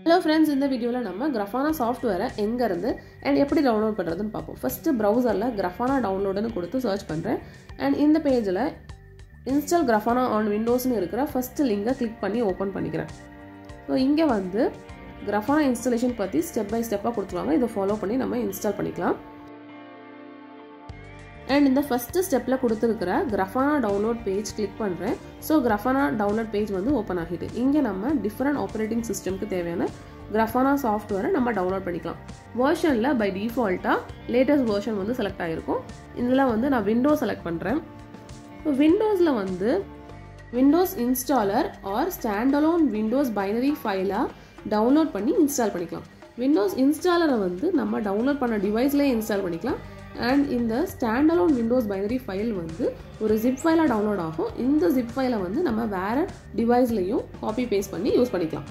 Hello friends, in this video நம்ம Grafana software எங்க இருந்து and எப்படி டவுன்லோட் பண்றதுன்னு பாப்போம். First browserல Grafana downloadன்னு கொடுத்து சர்ச் பண்றேன் and இந்த பேஜ்ல install Grafana on Windows னு இருக்கிற first லிங்கை கிளிக் பண்ணி ஓபன் பண்ணிக்கிறேன். சோ இங்க வந்து Grafana installation பத்தி ஸ்டெப் பை ஸ்டெப்பா கொடுத்துருவாங்க. இத ஃபாலோ பண்ணி நம்ம இன்ஸ்டால் பண்ணிக்கலாம். And in the first step la கொடுத்திருக்கிற Grafana download page click பண்றேன். So Grafana download page வந்து ஓபன் ஆகிது. இங்க நம்ம different operating system க்கு தேவையான Grafana software நம்ம டவுன்லோட் பண்ணிக்கலாம். வெர்ஷன்ல by default latest version வந்து செலக்ட் ஆயிருக்கும். இதுல வந்து நான் Windows செலக்ட் பண்றேன். So Windowsல வந்து Windows installer or standalone Windows binary file download பண்ணி இன்ஸ்டால் பண்ணிக்கலாம். Windows installer வந்து நம்ம டவுன்லோட் பண்ண டிவைஸ்லயே இன்ஸ்டால் பண்ணிக்கலாம். And in the standalone Windows binary file வந்து ஒரு zip file டவுன்லோட் ஆகும். இந்த zip file வந்து நம்ம வேற டிவைஸ்லயும் காப்பி பேஸ்ட் பண்ணி யூஸ் பண்ணிக்கலாம்.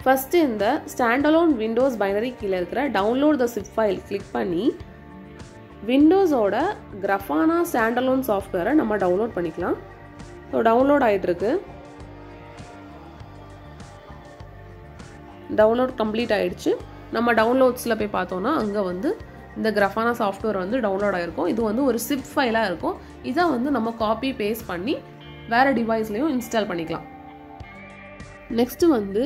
First இந்த standalone Windows binary கீழ இருக்கிற download the zip file click பண்ணி Windows ஓட Grafana standalone software நம்ம டவுன்லோட் பண்ணிக்கலாம். So டவுன்லோட் ஆயிட்டு இருக்கு. டவுன்லோட் கம்ப்ளீட் ஆயிடுச்சு. நம்ம டவுன்லோட்ஸ்ல போய் பார்த்தோம்னா அங்க வந்து இந்த Grafana software வந்து டவுன்லோட் ஆயிருக்கும். இது வந்து ஒரு zip ஃபைலா இருக்கும். இத வந்து நம்ம காப்பி பேஸ்ட் பண்ணி வேற டிவைஸ்லயும் இன்ஸ்டால் பண்ணிக்கலாம். நெக்ஸ்ட் வந்து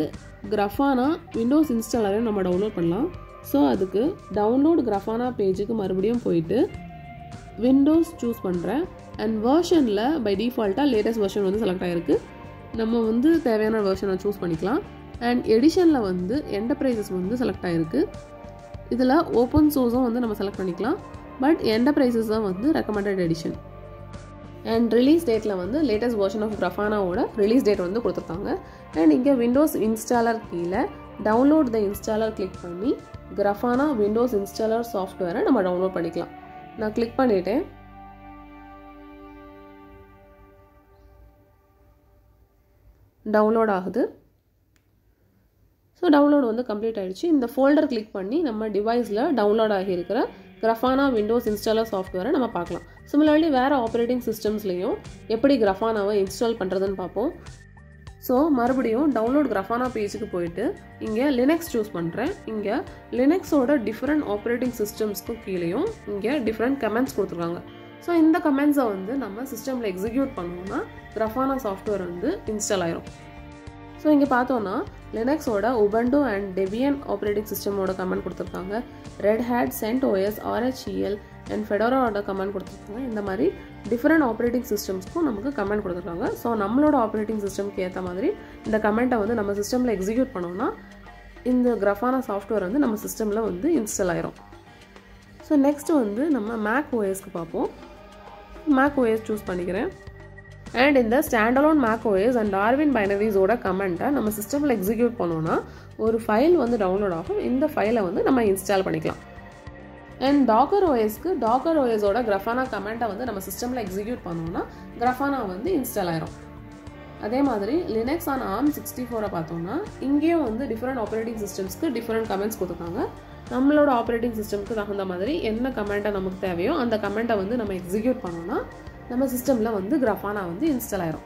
Grafana Windows installer நம்ம டவுன்லோட் பண்ணலாம். சோ அதுக்கு டவுன்லோட் Grafana பேஜுக்கு மறுபடியும் போயிட்டு Windows சூஸ் பண்றேன். and வெர்ஷன்ல பை டிஃபால்ட்டா லேட்டஸ்ட் வெர்ஷன் வந்து செலக்ட் ஆயிருக்கு. நம்ம வந்து தேவையான வெர்ஷனை சூஸ் பண்ணிக்கலாம். and எடிஷன்ல வந்து என்டர்பிரைசஸ் வந்து செலக்ட் ஆயிருக்கு. இதுல ஓபன் சோர்ஸும் வந்து நம்ம செலக்ட் பண்ணிக்கலாம். பட் என்டர்பிரைசஸ் தான் வந்து ரெக்கமெண்டட் எடிஷன். and ரிலீஸ் டேட்ல வந்து லேட்டஸ்ட் வெர்ஷன் ஆஃப் Grafana ஓட ரிலீஸ் டேட் வந்து கொடுத்திருக்காங்க. and இங்க விண்டோஸ் இன்ஸ்டாலர் கீழ டவுன்லோட் தி இன்ஸ்டாலர் கிளிக் பண்ணி Grafana விண்டோஸ் இன்ஸ்டாலர் சாஃப்ட்வேரை நம்ம டவுன்லோட் பண்ணிக்கலாம். நான் கிளிக் பண்ணிட்டேன். டவுன்லோட் ஆகுது. So download வந்து கம்ப்ளீட் ஆயிடுச்சு. இந்த ஃபோல்டர் கிளிக் பண்ணி நம்ம டிவைஸ்ல டவுன்லோட் ஆகி இருக்கிற Grafana Windows installer software நம்ம பார்க்கலாம். Similarly வேற ஆப்பரேட்டிங் சிஸ்டம்ஸ்லயும் எப்படி Grafanaவை இன்ஸ்டால் பண்றதுன்னு பாப்போம். சோ மறுபடியும் டவுன்லோட் Grafana பேஜுக்கு போயிட்டு இங்க Linux சூஸ் பண்றேன். இங்க Linux ஓட டிஃபரண்ட் ஆப்பரேட்டிங் சிஸ்டம்ஸ்க்கு கீழேயும் இங்க டிஃபரண்ட் கமெண்ட்ஸ் கொடுத்திருக்காங்க. சோ இந்த கமெண்ட்ஸை வந்து நம்ம சிஸ்டம்ல எக்ஸிக்யூட் பண்ணோம்னா Grafana சாஃப்ட்வேர் வந்து இன்ஸ்டால் ஆயிரும். ஸோ இங்கே பார்த்தோன்னா லினக்ஸோட உபுண்டு அண்ட் டெபியன் ஆப்ரேட்டிங் சிஸ்டமோட கமெண்ட் கொடுத்துருக்காங்க. ரெட் ஹேட், CentOS, RHEL அண்ட் ஃபெடோராவோட கமெண்ட் கொடுத்துருக்காங்க. இந்த மாதிரி டிஃப்ரெண்ட் ஆப்ரேட்டிங் சிஸ்டம்ஸ்க்கும் நமக்கு கமெண்ட் கொடுத்துருக்காங்க. ஸோ நம்மளோட ஆப்ரேட்டிங் சிஸ்டம்க்கு ஏற்ற மாதிரி இந்த கமெண்ட்டை வந்து நம்ம சிஸ்டமில் எக்ஸிக்யூட் பண்ணோம்னா இந்த Grafana சாஃப்ட்வேர் வந்து நம்ம சிஸ்டமில் வந்து இன்ஸ்டால் ஆயிரும். ஸோ நெக்ஸ்ட் வந்து நம்ம Mac OSக்கு பார்ப்போம். Mac OS சூஸ் பண்ணிக்கிறேன். and இந்த standalone Mac OS and Darwin binaries ஓட கமெண்ட்டை நம்ம சிஸ்டம்ல எக்ஸிக்யூட் பண்ணோம்னா ஒரு ஃபைல் வந்து டவுன்லோட் ஆகும். இந்த ஃபைலை வந்து நம்ம இன்ஸ்டால் பண்ணிக்கலாம். and Docker OSக்கு Docker OS ஓட Grafana கமெண்ட்டை வந்து நம்ம சிஸ்டம்ல எக்ஸிக்யூட் பண்ணோம்னா Grafana வந்து இன்ஸ்டால் ஆயிரும். அதே மாதிரி Linux on ARM64 பார்த்தோம்னா இங்கேயும் வந்து டிஃபரெண்ட் ஆப்பரேட்டிங் சிஸ்டம்ஸ்க்கு டிஃபரெண்ட் கமெண்ட்ஸ் கொடுத்துருக்காங்க. நம்மளோட ஆப்பரேட்டிங் சிஸ்டம்க்கு தகுந்த மாதிரி என்ன கமெண்ட்டை நமக்கு தேவையோ அந்த கமெண்ட்டை வந்து நம்ம எக்ஸிக்யூட் பண்ணோம்னா நம்ம சிஸ்டம்ல வந்து Grafana வந்து இன்ஸ்டால் ஆயிரும்.